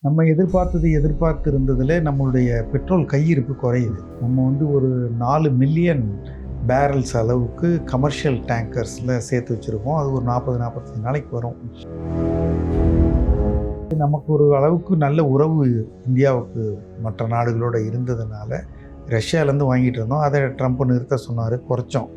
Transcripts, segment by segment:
நம்ம எதிர்பார்த்து இருந்ததில் நம்மளுடைய பெட்ரோல் கையிருப்பு குறையுது. நம்ம வந்து ஒரு 4 மில்லியன் பேரல்ஸ் அளவுக்கு கமர்ஷியல் டேங்கர்ஸில் சேர்த்து வச்சுருக்கோம். அது ஒரு 40-45 நாளைக்கு வரும். நமக்கு ஒரு அளவுக்கு நல்ல உறவு இந்தியாவுக்கு மற்ற நாடுகளோடு இருந்ததுனால ரஷ்யாவிலேருந்து வாங்கிட்டு இருந்தோம். அதை ட்ரம்ப் நிறுத்த சொன்னார், குறைச்சோம்.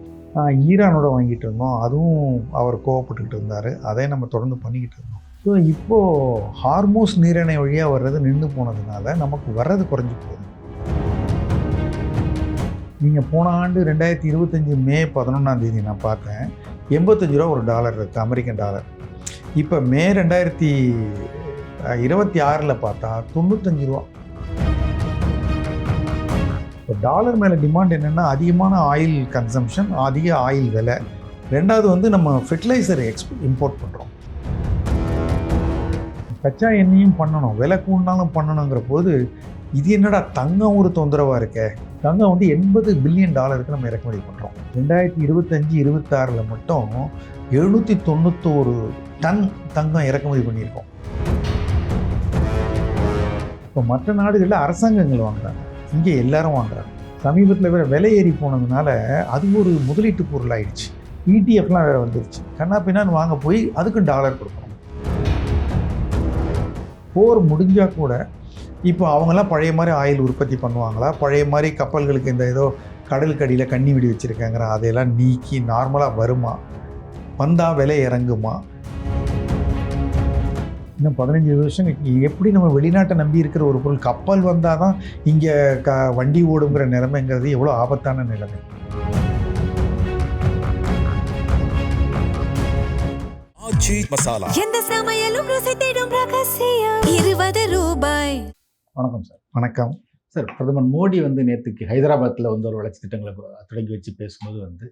ஈரானோட வாங்கிட்டு இருந்தோம், அதுவும் அவர் கோவப்பட்டுக்கிட்டு இருந்தார். அதை நம்ம தொடர்ந்து பண்ணிக்கிட்டு இருந்தோம். ஸோ இப்போது ஹார்மோஸ் நீரிணை வழியாக வர்றது நின்று போனதுனால நமக்கு வர்றது குறைஞ்சி போகுது. நீங்கள் போன ஆண்டு 2025 மே 11 நான் பார்த்தேன், 85 ரூபா ஒரு டாலர் இருக்குது, அமெரிக்கன் டாலர். இப்போ மே 2026 பார்த்தா 95 ரூபா. இப்போ டாலர் மேலே டிமாண்ட் என்னென்னா அதிகமான ஆயில் கன்சம்ஷன், அதிக ஆயில் விலை. ரெண்டாவது வந்து நம்ம ஃபெர்டிலைசர் இம்போர்ட் பண்ணுறோம். கச்சா எண்ணெயும் பண்ணணும், விலை கூடினாலும் பண்ணணுங்கிற போது இது என்னடா தங்கம் ஒரு தொந்தரவாக இருக்கே. தங்கம் வந்து $80 பில்லியன் நம்ம இறக்குமதி பண்ணுறோம். 2025-26 மட்டும் 791 டன் தங்கம் இறக்குமதி பண்ணியிருக்கோம். இப்போ மற்ற நாடுகளில் அரசாங்கங்கள் வாங்குறாங்க, இங்கே எல்லாரும் வாங்குறாங்க. சமீபத்தில் வேறு விலை ஏறி போனதுனால அது ஒரு முதலீட்டு பொருள் ஆயிடுச்சு. ETF வேறு வந்துருச்சு. கண்ணா பின்னான்னு வாங்க போய் அதுக்கும் டாலர் கொடுக்கணும். போர் முடிஞ்சால் கூட இப்போ அவங்கெல்லாம் பழைய மாதிரி ஆயில் உற்பத்தி பண்ணுவாங்களா, பழைய மாதிரி கப்பல்களுக்கு இந்த ஏதோ கடலுக்கு அடியில் கண்ணி வெடி வச்சுருக்காங்கிற அதையெல்லாம் நீக்கி நார்மலாக வருமா, வந்தால் விலை இறங்குமா? இன்னும் 15 வருஷம் எப்படி நம்ம வெளிநாட்டை நம்பி இருக்கிற ஒரு பொருள் கப்பல் வந்தால் தான் இங்கே வண்டி ஓடுங்கிற நிலைமைங்கிறது எவ்வளோ ஆபத்தான நிலைமை. வணக்கம் சார். வணக்கம் சார். பிரதமர் மோடி வந்து நேற்றுக்கு ஹைதராபாத்தில் வந்து ஒரு வளர்ச்சி திட்டங்களை தொடங்கி வச்சு பேசும்போது வந்து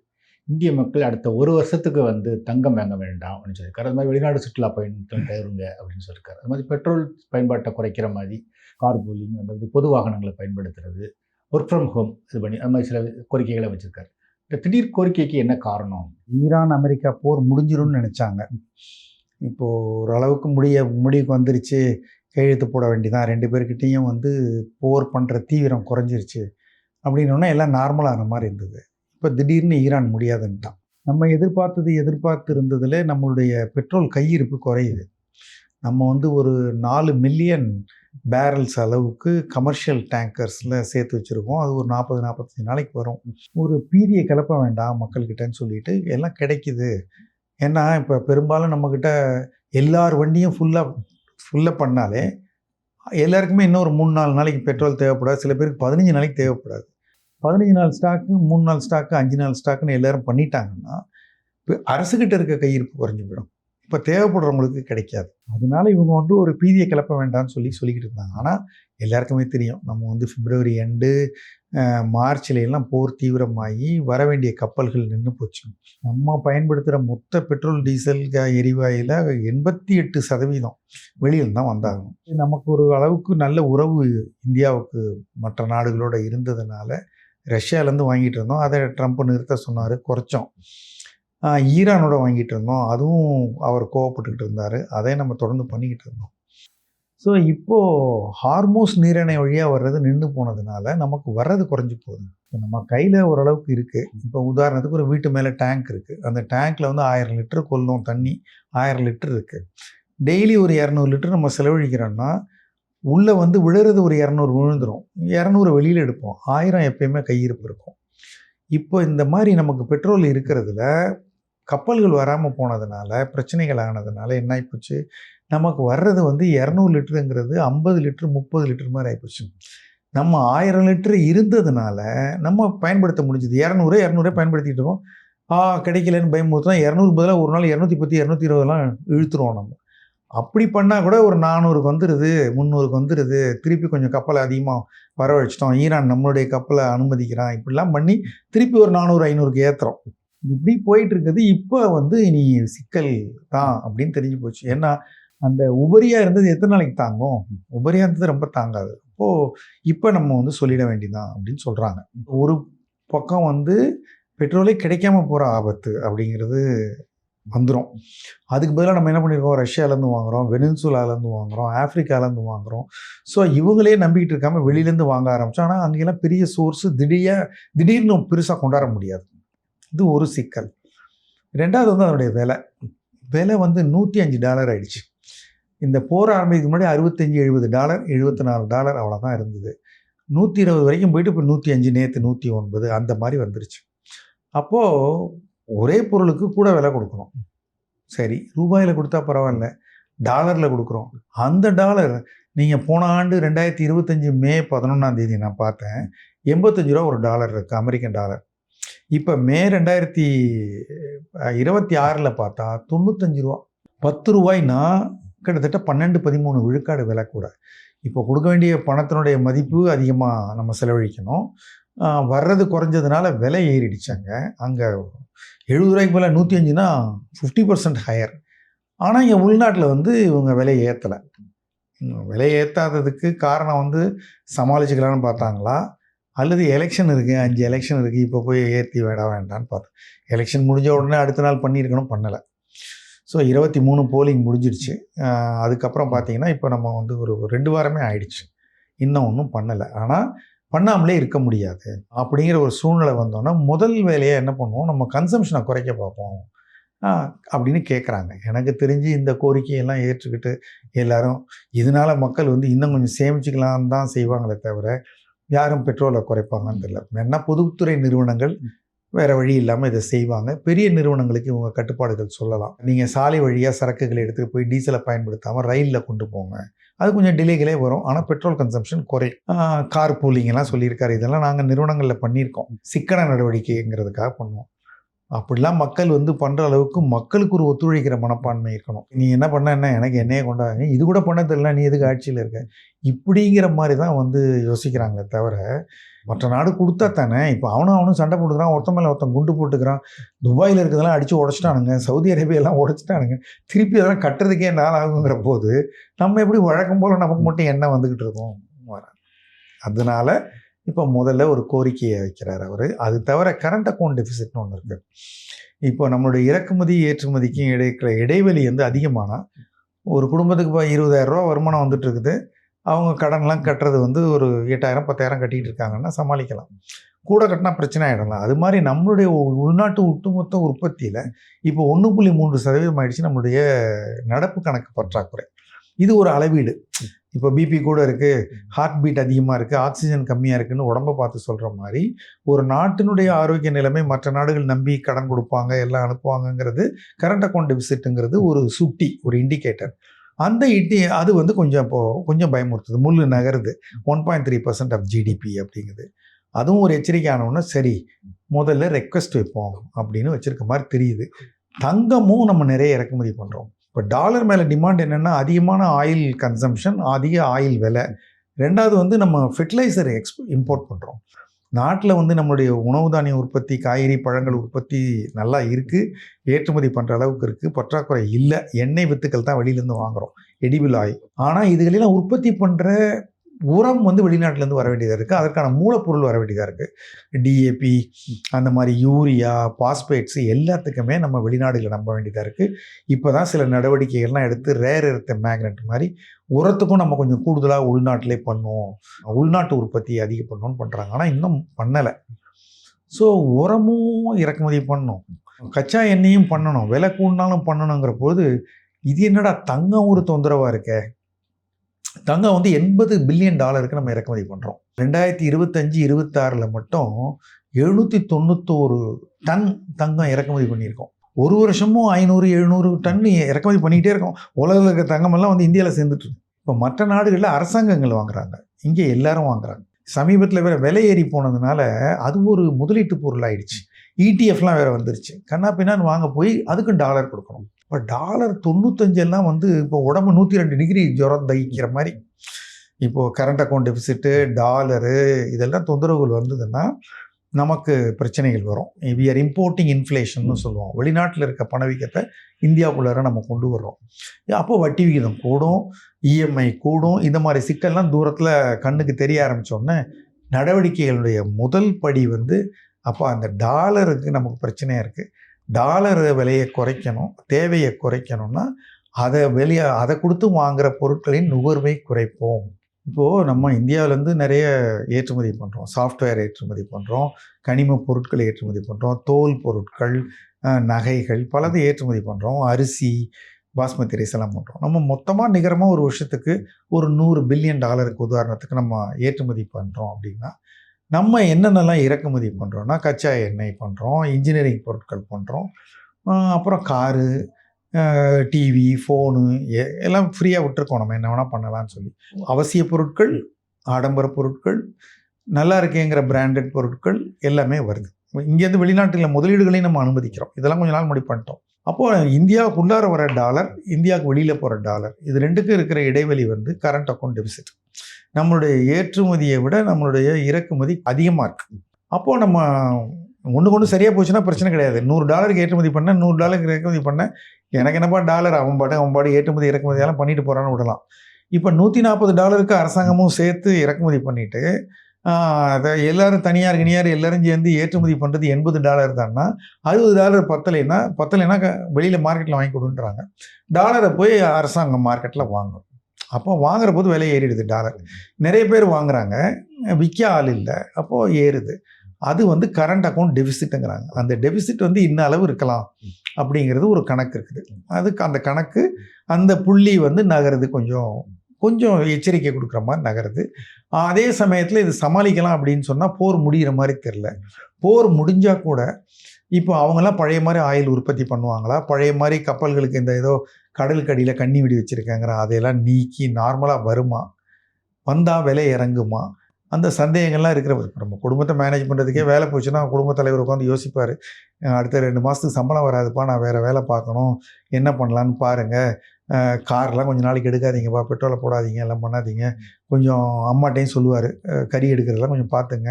இந்திய மக்கள் அடுத்த 1 வருஷத்துக்கு வந்து தங்கம் வாங்க வேண்டாம் அப்படின்னு சொல்லியிருக்காரு. அது மாதிரி வெளிநாடு சுற்றுலா பயணத்தில் தருங்க அப்படின்னு சொல்லியிருக்காரு. அது மாதிரி பெட்ரோல் பயன்பாட்டை குறைக்கிற மாதிரி கார் பூலிங், அந்த பொது வாகனங்களை பயன்படுத்துறது, ஒர்க் ஃப்ரம் ஹோம் இது பண்ணி அது மாதிரி சில கோரிக்கைகளை வச்சுருக்காரு. இந்த திடீர் கோரிக்கைக்கு என்ன காரணம்? ஈரான் அமெரிக்கா போர் முடிஞ்சிரும்னு நினச்சாங்க. இப்போது ஓரளவுக்கு முடிவுக்கு வந்துருச்சு, கையெழுத்து போட வேண்டிதான், 2 பேர்கிட்டையும் வந்து போர் பண்ணுற தீவிரம் குறைஞ்சிருச்சு அப்படின்னோடனே எல்லாம் நார்மலான மாதிரி இருந்தது. இப்போ திடீர்னு ஈரான் முடியாதுன்ட்டான். நம்ம எதிர்பார்த்து இருந்ததில் நம்மளுடைய பெட்ரோல் கையிருப்பு குறையுது. நம்ம வந்து ஒரு 4 மில்லியன் பேரல்ஸ் அளவுக்கு கமர்ஷியல் டேங்கர்ஸில் சேர்த்து வச்சுருக்கோம். அது ஒரு 40-45 நாளைக்கு வரும். ஒரு பீதியை கிளப்ப வேண்டாம் மக்கள்கிட்டன்னு சொல்லிட்டு எல்லாம் கிடைக்குது. ஏன்னா இப்போ பெரும்பாலும் நம்மக்கிட்ட எல்லார் வண்டியும் ஃபுல்லாக பண்ணாலே எல்லாருக்குமே இன்னும் ஒரு 3-4 நாளைக்கு பெட்ரோல் தேவைப்படாது. சில பேருக்கு 15 நாளைக்கு தேவைப்படாது. 15 நாள் ஸ்டாக்கு, 3 நாள் ஸ்டாக்கு, 5 நாள் ஸ்டாக்குன்னு எல்லோரும் பண்ணிட்டாங்கன்னா இப்போ அரசுக்கிட்ட இருக்க கையிருப்பு குறைஞ்சி போயிடும். இப்போ தேவைப்படுறவங்களுக்கு கிடைக்காது. அதனால இவங்க வந்து ஒரு பீதியை கிளப்ப வேண்டாம்னு சொல்லிக்கிட்டு இருந்தாங்க. ஆனால் எல்லாருக்குமே தெரியும், நம்ம வந்து பிப்ரவரி எண்டு மார்ச்ல எல்லாம் போர் தீவிரமாகி வர வேண்டிய கப்பல்கள் நின்று போச்சு. நம்ம பயன்படுத்துகிற மொத்த பெட்ரோல் டீசல் எரிவாயில் 88% வெளியில் தான் வந்தாகணும். நமக்கு ஒரு அளவுக்கு நல்ல உறவு இந்தியாவுக்கு மற்ற நாடுகளோடு இருந்ததுனால ரஷ்யாவிலேருந்து வாங்கிட்டு இருந்தோம். அதை ட்ரம்ப் நிறுத்த சொன்னார், குறைச்சோம். ஈரானோட வாங்கிட்டு இருந்தோம், அதுவும் அவர் கோவப்பட்டுக்கிட்டு இருந்தார். அதை நம்ம தொடர்ந்து பண்ணிக்கிட்டு இருந்தோம். ஸோ இப்போது ஹார்மோஸ் நீரிணை வழியாக வர்றது நின்று போனதுனால நமக்கு வர்றது குறைஞ்சி போகுது. இப்போ நம்ம கையில் ஓரளவுக்கு இருக்குது. இப்போ உதாரணத்துக்கு ஒரு வீட்டு மேலே டேங்க் இருக்குது. அந்த டேங்க்கில் வந்து 1000 லிட்டர் கொள்ளும் தண்ணி, 1000 லிட்டர் இருக்குது. டெய்லி ஒரு 200 லிட்டர் நம்ம செலவழிக்கிறோன்னா உள்ளே வந்து விழுறது ஒரு 200 விழுந்துடும். 200 வெளியில் எடுப்போம். 1000 எப்பயுமே கையிருப்பு இருக்கும். இப்போ இந்த மாதிரி நமக்கு பெட்ரோல் இருக்கிறதுல கப்பல்கள் வராமல் போனதுனால, பிரச்சனைகள் ஆனதுனால என்ன ஆகிப்போச்சு, நமக்கு வர்றது வந்து 200 லிட்டருங்கிறது 50 லிட்டர் 30 லிட்டர் மாதிரி ஆகிப்போச்சு. நம்ம 1000 லிட்டர் இருந்ததுனால நம்ம பயன்படுத்த முடிஞ்சுது. 200 பயன்படுத்திகிட்டு இருக்கோம். கிடைக்கலன்னு பயமுறுத்தோம். 200 பதிலாக ஒரு நாள் 210 220 இழுத்துருவோம். நம்ம அப்படி பண்ணால் கூட ஒரு 400க்கு வந்துடுது, 300க்கு வந்துடுது. திருப்பி கொஞ்சம் கப்பலை அதிகமாக வரவழைச்சிட்டோம், ஈரான் நம்மளுடைய கப்பலை அனுமதிக்கிறான், இப்படிலாம் பண்ணி திருப்பி ஒரு 400-500க்கு ஏற்றுறோம். இப்படி போயிட்டு இருக்குது. இப்போ வந்து இனி சிக்கல் தான் அப்படின்னு தெரிஞ்சு போச்சு. ஏன்னா அந்த உபரியாக இருந்தது எத்தனை நாளைக்கு தாங்கும்? உபரியாக இருந்தது ரொம்ப தாங்காது. இப்போ நம்ம வந்து சொல்லிட வேண்டியதான் அப்படின்னு சொல்கிறாங்க. ஒரு பக்கம் வந்து பெட்ரோலே கிடைக்காம போகிற ஆபத்து அப்படிங்கிறது வந்துடும். அதுக்கு பதிலாக நம்ம என்ன பண்ணியிருக்கோம், ரஷ்யாவிலேருந்து வாங்குகிறோம், வெனின்சுலாலேருந்து வாங்குகிறோம், ஆஃப்ரிக்காலேருந்து வாங்குகிறோம். ஸோ இவங்களே நம்பிக்கிட்டு இருக்காமல் வெளியிலேருந்து வாங்க ஆரம்பித்தோம். ஆனால் அங்கெல்லாம் பெரிய சோர்ஸு திடீர்னு பெருசாக கொண்டாட முடியாது. இது ஒரு சிக்கல். ரெண்டாவது வந்து அதனுடைய விலை வந்து $105 ஆயிடுச்சு. இந்த போர் ஆரம்பிக்கு முன்னாடி $65-70, $74 அவ்வளோதான் இருந்தது. 120 வரைக்கும் போயிட்டு இப்போ 105, நேற்று 109 அந்த மாதிரி வந்துருச்சு. அப்போது ஒரே பொருளுக்கு கூட விலை கொடுக்கணும். சரி, ரூபாயில் கொடுத்தா பரவாயில்ல, டாலரில் கொடுக்குறோம். அந்த டாலர் நீங்கள் போன ஆண்டு 2025 மே 11 நான் பார்த்தேன், $85 ஒரு டாலர் இருக்குது, அமெரிக்கன் டாலர். இப்போ மே 2026 பார்த்தா $95. ₹10 கிட்டத்தட்ட 12-13 விழுக்காடு விலை கூட. இப்போ கொடுக்க வேண்டிய பணத்தினுடைய மதிப்பு அதிகமாக நம்ம செலவழிக்கணும். வர்றது குறைஞ்சதுனால விலை ஏறிடுச்சாங்க. அங்கே ₹70 போல் 105னா 50% ஹையர். ஆனால் இங்கே உள்நாட்டில் வந்து இவங்க விலை ஏற்றலை. விலை ஏற்றாததுக்கு காரணம் வந்து சமாளிச்சுக்கலான்னு பார்த்தாங்களா, அல்லது எலெக்ஷன் இருக்குது, 5 எலெக்ஷன் இருக்குது, இப்போ போய் ஏற்றி வேண்டான்னு பார்த்தேன். எலெக்ஷன் முடிஞ்ச உடனே அடுத்த நாள் பண்ணியிருக்கணும், பண்ணலை. ஸோ 23 போலிங் முடிஞ்சிடுச்சு. அதுக்கப்புறம் பார்த்தீங்கன்னா இப்போ நம்ம வந்து ஒரு 2 வாரமே ஆயிடுச்சு, இன்னும் ஒன்றும் பண்ணலை. ஆனால் பண்ணாமலே இருக்க முடியாது அப்படிங்கிற ஒரு சூழ்நிலை வந்தோன்னா முதல் வேலையாக என்ன பண்ணுவோம், நம்ம கன்சம்ஷனை குறைக்க பார்ப்போம் அப்படின்னு கேட்குறாங்க. எனக்கு தெரிஞ்சு இந்த கோரிக்கையெல்லாம் ஏற்றுக்கிட்டு எல்லாரும் இதனால் மக்கள் வந்து இன்னும் கொஞ்சம் சேமிச்சுக்கலான்னு தான் செய்வாங்களே தவிர யாரும் பெட்ரோலை குறைப்பாங்கன்னு தெரியல. வேணா பொதுத்துறை நிறுவனங்கள் வேறு வழி இல்லாமல் இதை செய்வாங்க. பெரிய நிறுவனங்களுக்கு இவங்க கட்டுப்பாடுகள் சொல்லலாம். நீங்கள் சாலை வழியாக சரக்குகளை எடுத்துகிட்டு போய் டீசலை பயன்படுத்தாமல் ரயிலில் கொண்டு போங்க, அது கொஞ்சம் டிலேகளே வரும், ஆனால் பெட்ரோல் கன்சம்ஷன் குறையும். கார் பூலிங்கெல்லாம் சொல்லியிருக்காரு. இதெல்லாம் நாங்கள் நிறுவனங்களில் பண்ணியிருக்கோம், சிக்கன நடவடிக்கைங்கிறதுக்காக பண்ணுவோம். அப்படிலாம் மக்கள் வந்து பண்ணுற அளவுக்கு மக்களுக்கு ஒரு ஒத்துழைக்கிற மனப்பான்மை இருக்கணும். நீ என்ன பண்ண என்ன, எனக்கு என்னையே கொண்டாங்க, இது கூட பண்ண தெரியல, நீ எதுக்கு ஆட்சியில் இருக்க, இப்படிங்கிற மாதிரி தான் வந்து யோசிக்கிறாங்களே தவிர மற்ற நாடு கொடுத்தா தானே. இப்போ அவனும் சண்டை போட்டுக்கிறான், ஒருத்தன் மேலே ஒருத்தன் குண்டு போட்டுக்கிறான். துபாயில் இருக்கிறதெல்லாம் அடித்து உடச்சிட்டானுங்க, சவுதி அரேபியாலாம் உடச்சிட்டானுங்க, திருப்பி அதெல்லாம் கட்டுறதுக்கே நாள் ஆகுங்கிற போது நம்ம எப்படி வழக்கம் போல் நமக்கு மட்டும் என்ன வந்துக்கிட்டு இருக்கோம். அதனால இப்போ முதல்ல ஒரு கோரிக்கையை வைக்கிறார் அவர். அது தவிர கரண்ட் அக்கௌண்ட் டெபிசிட்னு ஒன்று இருக்குது. இப்போ நம்மளுடைய இறக்குமதி ஏற்றுமதிக்கும் இருக்கிற இடைவெளி வந்து அதிகமானால், ஒரு குடும்பத்துக்கு இப்போ ₹20,000 வருமானம் வந்துட்டு இருக்குது, அவங்க கடன்லாம் கட்டுறது வந்து ஒரு 8,000 10,000 கட்டிகிட்டு இருக்காங்கன்னா சமாளிக்கலாம். கூட கட்டினா பிரச்சனை ஆகிடலாம். அது மாதிரி நம்மளுடைய உள்நாட்டு ஒட்டுமொத்த உற்பத்தியில் இப்போ 1.3% ஆயிடுச்சு நம்மளுடைய நடப்பு கணக்கு பற்றாக்குறை. இது ஒரு அளவீடு. இப்போ பிபி கூட இருக்குது, ஹார்ட் பீட் அதிகமாக இருக்குது, ஆக்சிஜன் கம்மியாக இருக்குதுன்னு உடம்பை பார்த்து சொல்கிற மாதிரி ஒரு நாட்டினுடைய ஆரோக்கிய நிலைமை மற்ற நாடுகள் நம்பி கடன் கொடுப்பாங்க, எல்லாம் அனுப்புவாங்கங்கிறது கரண்ட் அக்கௌண்ட் டெபிசிட்டுங்கிறது ஒரு சுட்டி, ஒரு இண்டிகேட்டர். அந்த அது வந்து கொஞ்சம் பயமுறுத்துது. முள்ளு நகருது. 1.3% ஆஃப் ஜிடிபி அப்படிங்குது. அதுவும் ஒரு எச்சரிக்கையானவுன்னா சரி முதல்ல ரெக்வெஸ்ட் வைப்போம் அப்படின்னு வச்சுருக்க மாதிரி தெரியுது. தங்கமும் நம்ம நிறைய இறக்குமதி பண்ணுறோம். இப்போ டாலர் மேலே டிமாண்ட் என்னென்னா அதிகமான ஆயில் கன்சம்ஷன், அதிக ஆயில் விலை. ரெண்டாவது வந்து நம்ம ஃபெர்டிலைசர் இம்போர்ட் பண்ணுறோம். நாட்டில் வந்து நம்மளுடைய உணவு தானிய உற்பத்தி, காய்கறி பழங்கள் உற்பத்தி நல்லா இருக்குது, ஏற்றுமதி பண்ணுற அளவுக்கு இருக்குது, பற்றாக்குறை இல்லை. எண்ணெய் வித்துக்கள் தான் வெளியிலேருந்து வாங்குகிறோம், எடிபிள் ஆயில். ஆனால் இதுகளெல்லாம் உற்பத்தி பண்ணுற உரம் வந்து வெளிநாட்டிலேருந்து வர வேண்டியதாக இருக்குது, அதற்கான மூலப்பொருள் வர வேண்டியதாக இருக்குது. டிஏபி அந்த மாதிரி யூரியா, பாஸ்பேட்ஸு எல்லாத்துக்குமே நம்ம வெளிநாடுகளை நம்ப வேண்டியதாக இருக்குது. இப்போ தான் சில நடவடிக்கைகள்லாம் எடுத்து ரேர் எர்த் மேக்னெட் மாதிரி உரத்துக்கும் நம்ம கொஞ்சம் கூடுதலாக உள்நாட்டிலே பண்ணுவோம், உள்நாட்டு உற்பத்தியை அதிகம் பண்ணணும்னு பண்ணுறாங்க. ஆனால் இன்னும் பண்ணலை. ஸோ உரமும் இறக்குமதி பண்ணணும், கச்சா எண்ணெயும் பண்ணணும், விலை கூடினாலும் பண்ணணுங்கிற போது இது என்னடா தங்கம் ஒரு தொந்தரவாக இருக்கே. தங்கம் வந்து $80 பில்லியன் நம்ம இறக்குமதி பண்ணுறோம். 2025-26 மட்டும் 791 டன் தங்கம் இறக்குமதி பண்ணியிருக்கோம். ஒரு வருஷமும் 500-700 டன் இறக்குமதி பண்ணிக்கிட்டே இருக்கோம். உலகில் இருக்க தங்கமெல்லாம் வந்து இந்தியாவில் சேர்ந்துட்டு. இப்போ மற்ற நாடுகளில் அரசாங்கங்கள் வாங்குறாங்க, இங்கே எல்லாரும் வாங்குறாங்க. சமீபத்தில் வேறு விலை ஏறி போனதுனால அது ஒரு முதலீட்டு பொருள் ஆயிடுச்சு. இடிஎஃப்லாம் வேறு வந்துருச்சு. கண்ணா பின்னான்னு வாங்க போய் அதுக்கும் டாலர் கொடுக்கணும். இப்போ டாலர் 95 எல்லாம் வந்து இப்போ உடம்பு 102 டிகிரி ஜுரம் தகிக்கிற மாதிரி. இப்போது கரண்ட் அக்கௌண்ட் டெபிசிட்டு, டாலரு இதெல்லாம் தொந்தரவுகள் வந்ததுன்னா நமக்கு பிரச்சனைகள் வரும். வி ஆர் இம்போர்ட்டிங் இன்ஃப்ளேஷன்னு சொல்லுவோம். வெளிநாட்டில் இருக்க பணவீக்கத்தை இந்தியாவுக்குள்ளார நம்ம கொண்டு வர்றோம். அப்போ வட்டி விகிதம் கூடும், இஎம்ஐ கூடும். இந்த மாதிரி சிக்கல்லாம் தூரத்தில் கண்ணுக்கு தெரிய ஆரம்பித்தோடனே நடவடிக்கைகளுடைய முதல் படி வந்து அப்போ அந்த டாலருக்கு நமக்கு பிரச்சனையாக இருக்குது. டாலர் விலையை குறைக்கணும், தேவையை குறைக்கணும்னா அதை கொடுத்து வாங்குகிற பொருட்களின் நுகர்வை குறைப்போம். இப்போது நம்ம இந்தியாவிலேருந்து நிறைய ஏற்றுமதி பண்ணுறோம். சாஃப்ட்வேர் ஏற்றுமதி பண்ணுறோம், கனிம பொருட்கள் ஏற்றுமதி பண்ணுறோம், தோல் பொருட்கள், நகைகள் பலது ஏற்றுமதி பண்ணுறோம், அரிசி, பாஸ்மதி ரைஸ் எல்லாம் பண்ணுறோம். நம்ம மொத்தமாக நிகரமாக ஒரு வருஷத்துக்கு ஒரு $100 பில்லியன் உதாரணத்துக்கு நம்ம ஏற்றுமதி பண்ணுறோம் அப்படின்னா, நம்ம என்னென்னலாம் இறக்குமதி பண்ணுறோன்னா, கச்சா எண்ணெய் பண்ணுறோம், இன்ஜினியரிங் பொருட்கள் பண்ணுறோம், அப்புறம் காரு, டிவி, ஃபோனு எல்லாம் ஃப்ரீயாக விட்டுருக்கோம். நம்ம என்ன வேணால் பண்ணலான்னு சொல்லி அவசிய பொருட்கள், ஆடம்பர பொருட்கள், நல்லா இருக்கேங்கிற பிராண்டட் பொருட்கள் எல்லாமே வருது. இங்கேருந்து வெளிநாட்டில் முதலீடுகளையும் நம்ம அனுமதிக்கிறோம். இதெல்லாம் கொஞ்ச நாள் முன்னாடி பண்ணிட்டோம். அப்போது இந்தியாவுக்குள்ளார வர டாலர், இந்தியாவுக்கு வெளியில் போகிற டாலர், இது ரெண்டுக்கும் இருக்கிற இடைவெளி வந்து கரண்ட் அக்கௌண்ட் டெபிசிட். நம்மளுடைய ஏற்றுமதியை விட நம்மளுடைய இறக்குமதி அதிகமாக இருக்குது. அப்போது நம்ம ஒன்று சரியாக போச்சுன்னா பிரச்சனை கிடையாது. $100 ஏற்றுமதி பண்ண, $100 இறக்குமதி பண்ண, எனக்கு என்னப்பா டாலர், அவன் பாடு ஏற்றுமதி இறக்குமதியெல்லாம் பண்ணிட்டு போகிறான்னு விடலாம். இப்போ $140 அரசாங்கமும் சேர்த்து இறக்குமதி பண்ணிவிட்டு அதை எல்லோரும் தனியார் எல்லோரும் சேர்ந்து ஏற்றுமதி பண்ணுறது $80 தான்னா, $60 பத்தலைன்னா வெளியில் மார்க்கெட்டில் வாங்கி கொடுன்றாங்க. டாலரை போய் அரசாங்கம் மார்க்கெட்டில் வாங்கும். அப்போ வாங்குற போது விலை ஏறிடுது. டாலர் நிறைய பேர் வாங்குறாங்க, விற்க ஆள் இல்லை, அப்போது ஏறுது. அது வந்து கரண்ட் அக்கௌண்ட் டெபிசிட்டுங்கிறாங்க. அந்த டெபிசிட் வந்து இன்ன அளவு இருக்கலாம் அப்படிங்கிறது ஒரு கணக்கு இருக்குது. அதுக்கு அந்த கணக்கு, அந்த புள்ளி வந்து நகருது, கொஞ்சம் எச்சரிக்கை கொடுக்குற மாதிரி நகருது. அதே சமயத்தில் இது சமாளிக்கலாம் அப்படின்னு சொன்னால் போர் முடிகிற மாதிரி தெரில. போர் முடிஞ்சால் கூட இப்போ அவங்கெல்லாம் பழைய மாதிரி ஆயில் உற்பத்தி பண்ணுவாங்களா, பழைய மாதிரி கப்பல்களுக்கு இந்த ஏதோ கடலுக்கு அடியில் கண்ணி வெடி வச்சுருக்காங்கிற அதையெல்லாம் நீக்கி நார்மலாக வருமா, வந்தால் விலை இறங்குமா, அந்த சந்தேகங்கள்லாம் இருக்கிறவர். நம்ம குடும்பத்தை மேனேஜ் பண்ணுறதுக்கே வேலை போச்சுன்னா குடும்பத் தலைவர் உட்காந்து யோசிப்பார், அடுத்த 2 மாதத்துக்கு சம்பளம் வராதுப்பா, நான் வேறு வேலை பார்க்கணும், என்ன பண்ணலான்னு பாருங்கள், கார்லாம் கொஞ்சம் நாளைக்கு எடுக்காதீங்கப்பா, பெட்ரோலை போடாதீங்க, எல்லாம் பண்ணாதீங்க, கொஞ்சம் அம்மாட்டையும் சொல்லுவார், கறி எடுக்கிறதெல்லாம் கொஞ்சம் பார்த்துங்க,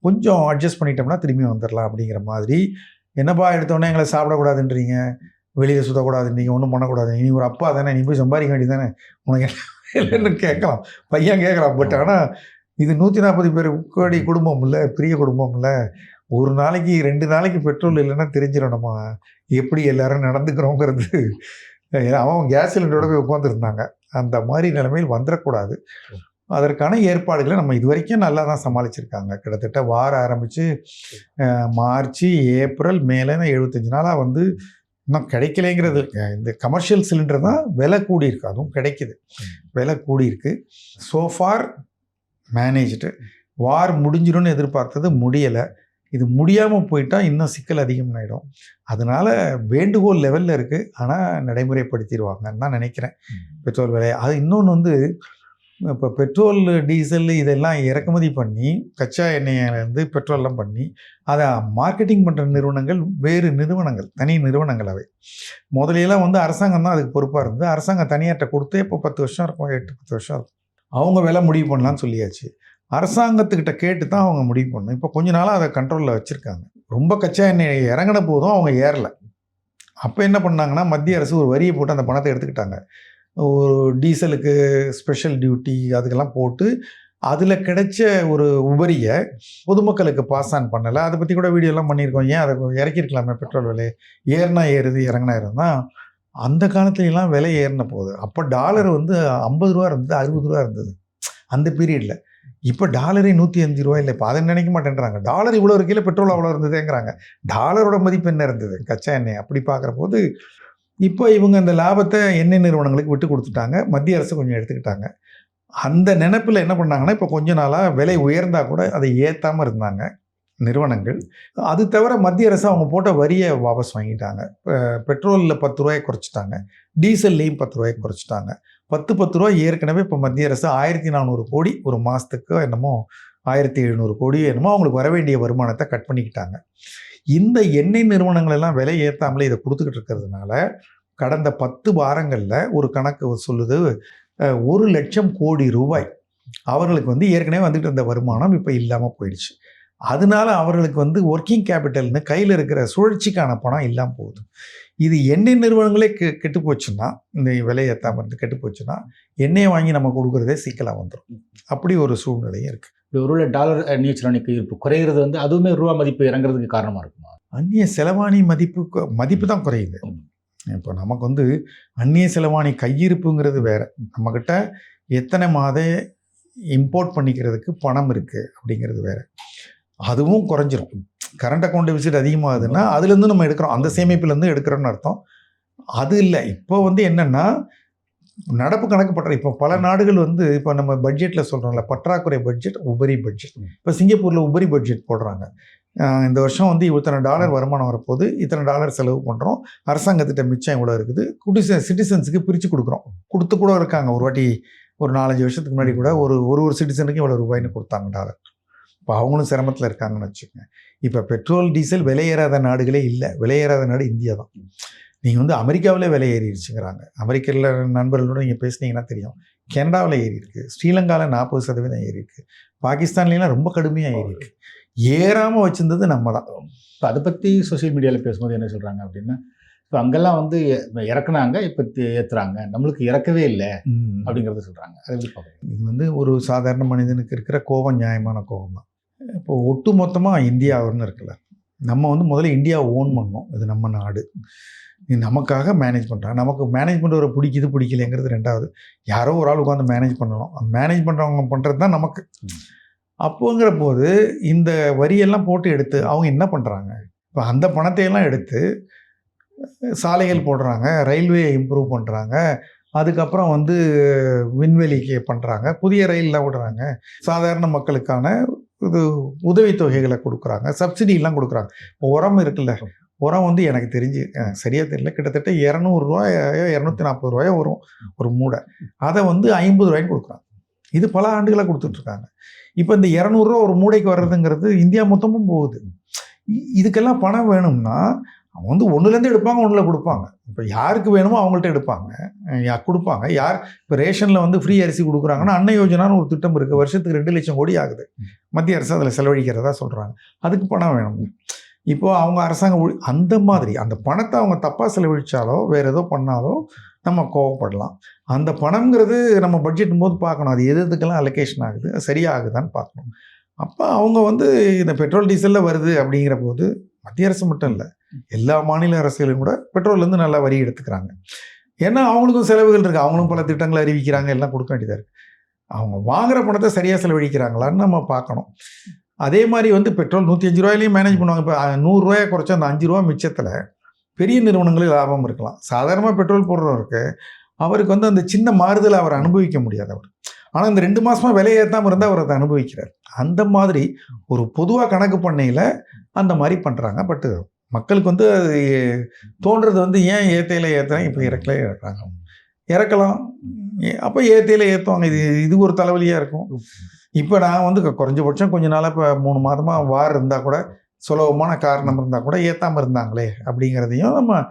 கொஞ்சம் அட்ஜஸ்ட் பண்ணிட்டோம்னா திரும்பி வந்துடலாம் அப்படிங்கிற மாதிரி. என்னப்பா எடுத்தோடனே எங்களை சாப்பிடக்கூடாதுன்றீங்க, வெளியில் சுற்றக்கூடாதுன்றீங்க, ஒன்றும் பண்ணக்கூடாது, நீ ஒரு அப்பா தானே, நீ போய் சம்பாதிக்க வேண்டியது தானே, உனக்கு இல்லைன்னு கேட்கலாம், பையன் கேட்கலாம். பட் ஆனால் இது 140 கோடி குடும்பம் இல்லை, பெரிய குடும்பம் இல்லை. ஒரு நாளைக்கு 2 நாளைக்கு பெட்ரோல் இல்லைன்னா தெரிஞ்சிடும் நம்ம எப்படி எல்லாரும் நடந்துக்கிறோங்கிறது. அவன் கேஸ் சிலிண்டரோட போய் உட்காந்துருந்தாங்க. அந்த மாதிரி நிலைமையில் வந்துடக்கூடாது. அதற்கான ஏற்பாடுகளை நம்ம இது வரைக்கும் நல்லா தான் சமாளிச்சிருக்காங்க. கிட்டத்தட்ட வாரம் ஆரம்பித்து மார்ச், ஏப்ரல், மேலே 75 நாளாக வந்து இன்னும் கிடைக்கலைங்கிறது. இந்த கமர்ஷியல் சிலிண்டர் தான் விலை கூடியிருக்கு, அதுவும் கிடைக்கிது, விலை கூடியிருக்கு. So far managed. வார் முடிஞ்சிடும்னு எதிர்பார்த்தது முடியலை. இது முடியாமல் போயிட்டால் இன்னும் சிக்கல் அதிகமாகிடும். அதனால் வேண்டுகோள் லெவலில் இருக்குது, ஆனால் நடைமுறைப்படுத்திடுவாங்கன்னு தான் நினைக்கிறேன் பெட்ரோல் விலையை. அது இன்னொன்று வந்து, இப்போ பெட்ரோல், டீசல் இதெல்லாம் இறக்குமதி பண்ணி கச்சா எண்ணெயிலேருந்து பெட்ரோல்லாம் பண்ணி அதை மார்க்கெட்டிங் பண்ணுற நிறுவனங்கள் வேறு நிறுவனங்கள், தனி நிறுவனங்கள். அவை முதலையெல்லாம் வந்து அரசாங்கம் தான் அதுக்கு பொறுப்பாக இருந்து, அரசாங்கம் தனியார்ட்ட கொடுத்து இப்போ 10 வருஷம் இருக்கும், 8-10 வருஷம் இருக்கும். அவங்க விலை முடிவு பண்ணலான்னு சொல்லியாச்சு. அரசாங்கத்துக்கிட்ட கேட்டு தான் அவங்க முடிவு பண்ணணும். இப்போ கொஞ்ச நாளாக அதை கண்ட்ரோலில் வச்சுருக்காங்க. ரொம்ப கச்சா எண்ணெய் இறங்கின போதும் அவங்க ஏறலை. அப்போ என்ன பண்ணாங்கன்னா, மத்திய அரசு ஒரு வரியை போட்டு அந்த பணத்தை எடுத்துக்கிட்டாங்க. ஒரு டீசலுக்கு ஸ்பெஷல் டியூட்டி அதுக்கெல்லாம் போட்டு அதில் கிடைச்ச ஒரு உபரியை பொதுமக்களுக்கு பாஸ் ஆன் பண்ணலை. அதை பற்றி கூட வீடியோலாம் பண்ணியிருக்கோம். ஏன் அதை இறக்கியிருக்கலாமே, பெட்ரோல் விலை ஏறினா ஏறுது, இறங்கினா இருந்தால். அந்த காலத்துலலாம் விலை ஏறின போகுது. அப்போ டாலர் வந்து $50 இருந்தது, $60 இருந்தது அந்த பீரியடில். இப்போ டாலரே $105 இல்லை. இப்போ அதை நினைக்க மாட்டேன்றாங்க. டாலர் இவ்வளோ இருக்கையில் பெட்ரோல் அவ்வளோ இருந்ததேங்கிறாங்க. டாலரோட மதிப்பு என்ன இருந்தது, கச்சா எண்ணெய். அப்படி பார்க்குற போது இப்போ இவங்க அந்த லாபத்தை எண்ணெய் நிறுவனங்களுக்கு விட்டு கொடுத்துட்டாங்க, மத்திய அரசு கொஞ்சம் எடுத்துக்கிட்டாங்க. அந்த நினைப்பில் என்ன பண்ணாங்கன்னா, இப்போ கொஞ்ச நாளாக விலை உயர்ந்தால் கூட அதை ஏற்றாமல் இருந்தாங்க நிறுவனங்கள். அது தவிர மத்திய அரசு அவங்க போட்ட வரியை வாபஸ் வாங்கிட்டாங்க. பெட்ரோலில் $10 குறைச்சிட்டாங்க, டீசல்லையும் $10 குறைச்சிட்டாங்க. $10 ஏற்கனவே இப்போ மத்திய அரசு 1400 கோடி ஒரு மாதத்துக்கு என்னமோ 1700 கோடி என்னமோ அவங்களுக்கு வர வேண்டிய வருமானத்தை கட் பண்ணிக்கிட்டாங்க. இந்த எண்ணெய் நிறுவனங்கள் எல்லாம் விலை ஏற்றாமலே இதை கொடுத்துக்கிட்டு இருக்கிறதுனால கடந்த 10 வாரங்களில் ஒரு கணக்கு சொல்லுது, 1 லட்சம் கோடி ரூபாய் அவர்களுக்கு வந்து ஏற்கனவே வந்துட்டு இருந்த வருமானம் இப்போ இல்லாமல் போயிடுச்சு. அதனால அவர்களுக்கு வந்து ஒர்க்கிங் கேபிட்டல்னு கையில் இருக்கிற சுழற்சிக்கான பணம் இல்லாமல் போகுது. இது எண்ணெய் நிறுவனங்களே கெட்டு போச்சுன்னா, இந்த விலை ஏற்றாமல் இருந்து கெட்டு போச்சுன்னா, எண்ணெயை வாங்கி நம்ம கொடுக்குறதே சிக்கலாக வந்துடும். அப்படி ஒரு சூழ்நிலையும் இருக்குது. இப்படி ஒருவேளை டாலர் அந்நிய செலாவணிக்கு இருப்பு குறையிறது வந்து அதுவுமே ரூபா மதிப்பு இறங்குறதுக்கு காரணமாக இருக்குமா? அந்நிய செலவாணி மதிப்பு தான் குறையுது. இப்போ நமக்கு வந்து அந்நிய செலவாணி கையிருப்புங்கிறது வேற. நம்மக்கிட்ட எத்தனை மாத இம்போர்ட் பண்ணிக்கிறதுக்கு பணம் இருக்குது அப்படிங்கிறது வேற. அதுவும் குறைஞ்சிரும். கரண்ட் அக்கௌண்ட் டெபிசிட் அதிகமாகுதுன்னா அதுலேருந்து நம்ம எடுக்கிறோம், அந்த சேமிப்புலேருந்து எடுக்கிறோன்னு அர்த்தம். அது இல்லை. இப்போ வந்து என்னென்னா நடப்பு கணக்கு பற்ற இப்போ பல நாடுகள் வந்து இப்போ நம்ம பட்ஜெட்டில் சொல்கிறோம்ல, பற்றாக்குறை பட்ஜெட், உபரி பட்ஜெட். இப்போ சிங்கப்பூரில் உபரி பட்ஜெட் போடுறாங்க. இந்த வருஷம் வந்து இத்தனை டாலர் வருமானம் வரப்போகுது, இத்தனை டாலர் செலவு பண்ணுறோம், அரசாங்கத்திட்ட மிச்சம் இவ்வளோ இருக்குது, சிட்டிசன்ஸுக்கு பிரித்து கொடுக்குறோம். கொடுத்து கூட இருக்காங்க. ஒரு வாட்டி ஒரு 4-5 வருஷத்துக்கு முன்னாடி கூட ஒரு சிட்டிசனுக்கு இவ்வளோ ரூபாய்னு கொடுத்தாங்க டாலர். இப்போ அவங்களும் சிரமத்தில் இருக்காங்கன்னு வச்சுக்கோங்க. இப்போ பெட்ரோல் டீசல் விலையேறாத நாடுகளே இல்லை. விலையேறாத நாடு இந்தியா தான். நீங்கள் வந்து அமெரிக்காவிலே விலை ஏறிடுச்சுங்கிறாங்க. அமெரிக்காவில் நண்பர்களோட நீங்கள் பேசுனீங்கன்னா தெரியும். கனடாவில் ஏறி இருக்குது, ஸ்ரீலங்காவில் 40% ஏறி இருக்குது, பாகிஸ்தான்லாம் ரொம்ப கடுமையாக ஏறி இருக்குது. ஏறாமல் வச்சுருந்தது நம்ம தான். இப்போ அதை பற்றி சோஷியல் மீடியாவில் பேசும்போது என்ன சொல்கிறாங்க அப்படின்னா, இப்போ அங்கெல்லாம் வந்து இறக்குனாங்க, இப்போ ஏற்றுறாங்க, நம்மளுக்கு இறக்கவே இல்லை அப்படிங்கிறத சொல்கிறாங்க. அது எப்படி பார்க்குறீங்க? இது வந்து ஒரு சாதாரண மனிதனுக்கு இருக்கிற கோபம் நியாயமான கோபம் தான். இப்போ ஒட்டு மொத்தமாக இந்தியாவுன்னு இருக்குல்ல, நம்ம வந்து முதல்ல இந்தியாவை ஓன் பண்ணோம். இது நம்ம நாடு, நமக்காக மேனேஜ் பண்ணுறாங்க. நமக்கு மேனேஜ் பண்ணுற பிடிக்குது பிடிக்கலைங்கிறது ரெண்டாவது. யாரோ ஒரு ஆள் உட்காந்து மேனேஜ் பண்ணணும். மேனேஜ் பண்ணுறவங்க பண்ணுறது தான் நமக்கு. அப்போங்கிற போது இந்த வரியெல்லாம் போட்டு எடுத்து அவங்க என்ன பண்ணுறாங்க? இப்போ அந்த பணத்தையெல்லாம் எடுத்து சாலைகள் போடுறாங்க, ரயில்வே இம்ப்ரூவ் பண்ணுறாங்க, அதுக்கப்புறம் வந்து விண்வெளிக்கு பண்ணுறாங்க, புதிய ரயிலெலாம் விடுறாங்க, சாதாரண மக்களுக்கான இது உதவித்தொகைகளை கொடுக்குறாங்க, சப்சிடிலாம் கொடுக்குறாங்க. உரம் இருக்குல்ல, உரம் வந்து எனக்கு தெரிஞ்சு சரியாக தெரியல, கிட்டத்தட்ட 200 ரூபாயோ 240 ரூபாயோ வரும் ஒரு மூடை. அதை வந்து 50 ரூபாய்க்கு கொடுக்குறாங்க. இது பல ஆண்டுகளாக கொடுத்துட்ருக்காங்க. இப்போ இந்த 200 ரூபா ஒரு மூடைக்கு வர்றதுங்கிறது இந்தியா மொத்தமும் போகுது. இதுக்கெல்லாம் பணம் வேணும்னா அவங்க வந்து ஒன்றுலேருந்து எடுப்பாங்க, ஒன்றில் கொடுப்பாங்க. இப்போ யாருக்கு வேணுமோ அவங்கள்ட்ட எடுப்பாங்க, கொடுப்பாங்க. யார் இப்போ ரேஷனில் வந்து ஃப்ரீ அரிசி கொடுக்குறாங்கன்னா அன்ன யோஜனான்னு ஒரு திட்டம் இருக்குது. வருஷத்துக்கு 2 லட்சம் கோடி ஆகுது. மத்திய அரசு அதில் செலவழிக்கிறதா சொல்கிறாங்க. அதுக்கு பணம் வேணும். இப்போது அவங்க அரசாங்கம் அந்த மாதிரி அந்த பணத்தை அவங்க தப்பாக செலவழித்தாலோ வேறு ஏதோ பண்ணாலோ நம்ம கோவப்படலாம். அந்த பணங்கிறது நம்ம பட்ஜெட்டும் போது பார்க்கணும், அது எதுக்கெல்லாம் அலோகேஷன் ஆகுது, சரியாகுதான்னு பார்க்கணும். அப்போ அவங்க வந்து இந்த பெட்ரோல் டீசலில் வருது அப்படிங்கிற போது மத்திய அரசு மட்டும் இல்லை, எல்லா மாநில அரசுகளும் கூட பெட்ரோல்லேருந்து நல்லா வரி எடுத்துக்கிறாங்க. ஏன்னா அவங்களுக்கும் செலவுகள் இருக்குது, அவங்களும் பல திட்டங்களை அறிவிக்கிறாங்க, எல்லாம் கொடுக்க வேண்டியதாக இருக்குது. அவங்க வாங்குகிற பணத்தை சரியாக செலவழிக்கிறாங்களான்னு நம்ம பார்க்கணும். அதே மாதிரி வந்து பெட்ரோல் 105 ரூபாயிலையும் மேனேஜ் பண்ணுவாங்க. இப்போ 100 ரூபாயை குறைச்சா அந்த 5 ரூபா மிச்சத்தில் பெரிய நிறுவனங்களுக்கு லாபம் இருக்கலாம். சாதாரணமாக பெட்ரோல் போடுறவருக்கு அவருக்கு வந்து அந்த சின்ன மாறுதலை அவர் அனுபவிக்க முடியாது. ஆனால் இந்த 2 மாதமாக விலை ஏற்றாமல் இருந்தால் அவர் அதை அனுபவிக்கிறார். அந்த மாதிரி ஒரு பொதுவாக கணக்கு பண்ணையில் அந்த மாதிரி பண்ணுறாங்க. பட்டு மக்களுக்கு வந்து அது தோன்றது வந்து ஏன் ஏற்றையில் ஏற்றுறாங்க, இப்போ இறக்குறாங்க, இறக்கலாம், அப்போ ஏற்றையில் ஏற்றுவாங்க. இது ஒரு தலைவலியாக இருக்கும். இப்போ நான் வந்து குறைஞ்சபட்சம் கொஞ்ச நாளாக இப்போ 3 மாதமாக வார் இருந்தால் கூட, சுலபமான காரணம் இருந்தால் கூட ஏற்றாமல் இருந்தாங்களே அப்படிங்கிறதையும் நம்ம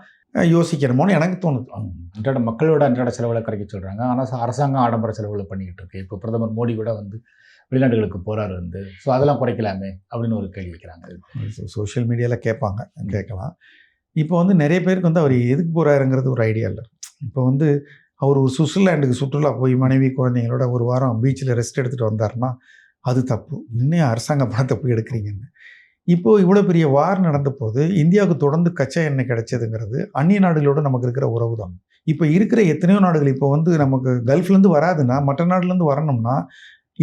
யோசிக்கணுமோன்னு எனக்கு தோணுது. மக்களோட அன்றாட செலவுகளை குறைக்க சொல்கிறாங்க, ஆனால் அரசாங்கம் ஆடம்பர செலவுகளை பண்ணிக்கிட்டு இருக்கு. இப்போ பிரதமர் மோடி கூட வந்து வெளிநாடுகளுக்கு போகிறாரு வந்து, ஸோ அதெல்லாம் குறைக்கலாமே அப்படின்னு ஒரு கேள்வி வைக்கிறாங்க. சோஷியல் மீடியாவில் கேட்கலாம். இப்போ வந்து நிறைய பேருக்கு வந்து அவர் எதுக்கு போகிறாருங்கிறது ஒரு ஐடியா இல்லை. இப்போ வந்து அவர் ஒரு சுவிட்சர்லாண்டுக்கு சுற்றுலா போய் மனைவி குழந்தைங்களோட ஒரு வாரம் பீச்சில் ரெஸ்ட் எடுத்துகிட்டு வந்தார்னா அது தப்பு. இன்னும் அரசாங்க பணத்தை போய் எடுக்கிறீங்கன்னு. இப்போது இவ்வளோ பெரிய வார் நடந்த போது இந்தியாவுக்கு தொடர்ந்து கச்சா எண்ணெய் கிடைச்சதுங்கிறது அந்நிய நாடுகளோடு நமக்கு இருக்கிற உறவு தான். இப்போ இருக்கிற எத்தனையோ நாடுகள் இப்போ வந்து நமக்கு கல்ஃப்லேருந்து வராதுன்னா மற்ற நாடுலேருந்து வரணும்னா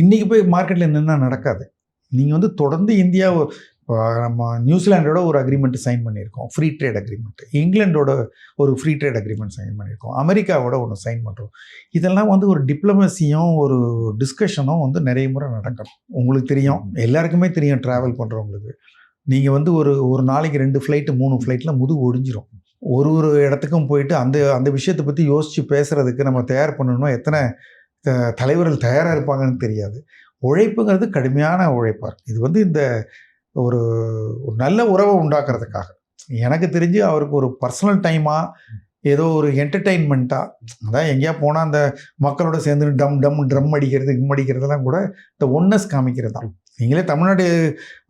இன்றைக்கி போய் மார்க்கெட்டில் நின்னா நடக்காது. நீங்கள் வந்து தொடர்ந்து இந்தியாவை நம்ம நியூசிலாண்டோட ஒரு அக்ரிமெண்ட் சைன் பண்ணியிருக்கோம், ஃப்ரீ ட்ரேட் அக்ரிமெண்ட். இங்கிலாண்டோட ஒரு ஃப்ரீ ட்ரேட் அக்ரிமெண்ட் சைன் பண்ணியிருக்கோம், அமெரிக்காவோட ஒன்று சைன் பண்ணுறோம். இதெல்லாம் வந்து ஒரு டிப்ளமசியும் ஒரு டிஸ்கஷனும் வந்து நிறைய முறை நடக்கும். உங்களுக்கு தெரியும், எல்லாருக்குமே தெரியும், ட்ராவல் பண்ணுறவங்களுக்கு. நீங்கள் வந்து ஒரு நாளைக்கு 2 ஃப்ளைட்டு 3 ஃப்ளைட்டில் முதுகு ஒடிஞ்சிரும். ஒரு இடத்துக்கும் போயிட்டு அந்த விஷயத்தை பற்றி யோசித்து பேசுகிறதுக்கு நம்ம தயார் பண்ணணும்னா எத்தனை தலைவர்கள் தயாராக இருப்பாங்கன்னு தெரியாது. உழைப்புங்கிறது கடுமையான உழைப்பார். இது வந்து இந்த ஒரு நல்ல உறவை உண்டாக்குறதுக்காக எனக்கு தெரிஞ்சு அவருக்கு ஒரு பர்சனல் டைமாக ஏதோ ஒரு என்டர்டெயின்மெண்ட்டாக, அதான் எங்கேயா போனால் அந்த மக்களோட சேர்ந்து ட்ரம் அடிக்கிறதெல்லாம் கூட இந்த ஒன்னஸ் காமிக்கிறது தான். நீங்களே தமிழ்நாடு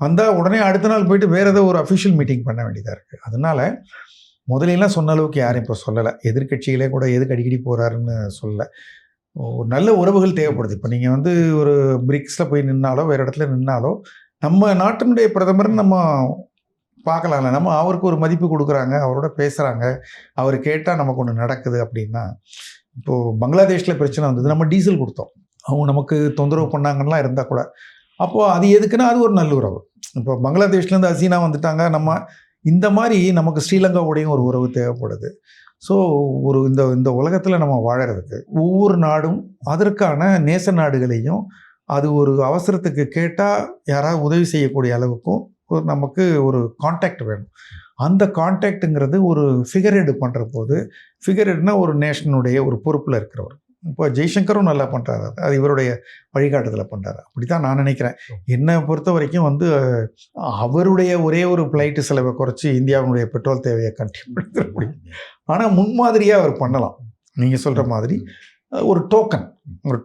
வந்தால் உடனே அடுத்த நாள் போயிட்டு வேறு ஏதோ ஒரு அஃபிஷியல் மீட்டிங் பண்ண வேண்டியதாக இருக்குது. அதனால் முதலெல்லாம் சொன்ன அளவுக்கு யாரும் இப்போ சொல்லலை. எதிர்கட்சிகளே கூட எதுக்கு அடிக்கடி போகிறாருன்னு சொல்லலை. ஒரு நல்ல உறவுகள் தேவைப்படுது. இப்போ நீங்கள் வந்து ஒரு பிரிக்ஸில் போய் நின்னாலோ வேறு இடத்துல நின்னாலோ நம்ம நாட்டினுடைய பிரதமர் நம்ம பார்க்கலாம்ல. நம்ம அவருக்கு ஒரு மதிப்பு கொடுக்குறாங்க, அவரோட பேசுகிறாங்க, அவர் கேட்டால் நமக்கு ஒன்று நடக்குது அப்படின்னா. இப்போது பங்களாதேஷில் பிரச்சனை வந்தது, நம்ம டீசல் கொடுத்தோம், அவங்க நமக்கு தொந்தரவு பண்ணாங்கலாம் இருந்தால் கூட. அப்போது அது எதுக்குன்னா அது ஒரு நல்லுறவு. இப்போ பங்களாதேஷ்லேருந்து ஹசீனா வந்துட்டாங்க, நம்ம இந்த மாதிரி நமக்கு ஸ்ரீலங்காவுடையும் ஒரு உறவு தேவைப்படுது. ஸோ ஒரு இந்த உலகத்தில் நம்ம வாழறதுக்கு ஒவ்வொரு நாடும் அதற்கான நேச நாடுகளையும் அது ஒரு அவசரத்துக்கு கேட்டால் யாராவது உதவி செய்யக்கூடிய அளவுக்கும் நமக்கு ஒரு கான்டாக்ட் வேணும். அந்த கான்டாக்ட்டுங்கிறது ஒரு ஃபிகர் ஹெட் பண்ணுற போது, ஃபிகர் ஹெட்னா ஒரு நேஷனுடைய ஒரு பொறுப்பில் இருக்கிறவர். இப்போ ஜெய்சங்கரும் நல்லா பண்ணுறாரு, அது இவருடைய வழிகாட்டுதலில் பண்ணுறாரு. அப்படி தான் நான் நினைக்கிறேன். என்னை பொறுத்த வரைக்கும் வந்து அவருடைய ஒரே ஒரு ஃப்ளைட்டு செலவை குறைச்சி இந்தியாவினுடைய பெட்ரோல் தேவையை கண்டிப்பாக முடியும். ஆனால் முன்மாதிரியாக அவர் பண்ணலாம். நீங்கள் சொல்கிற மாதிரி ஒரு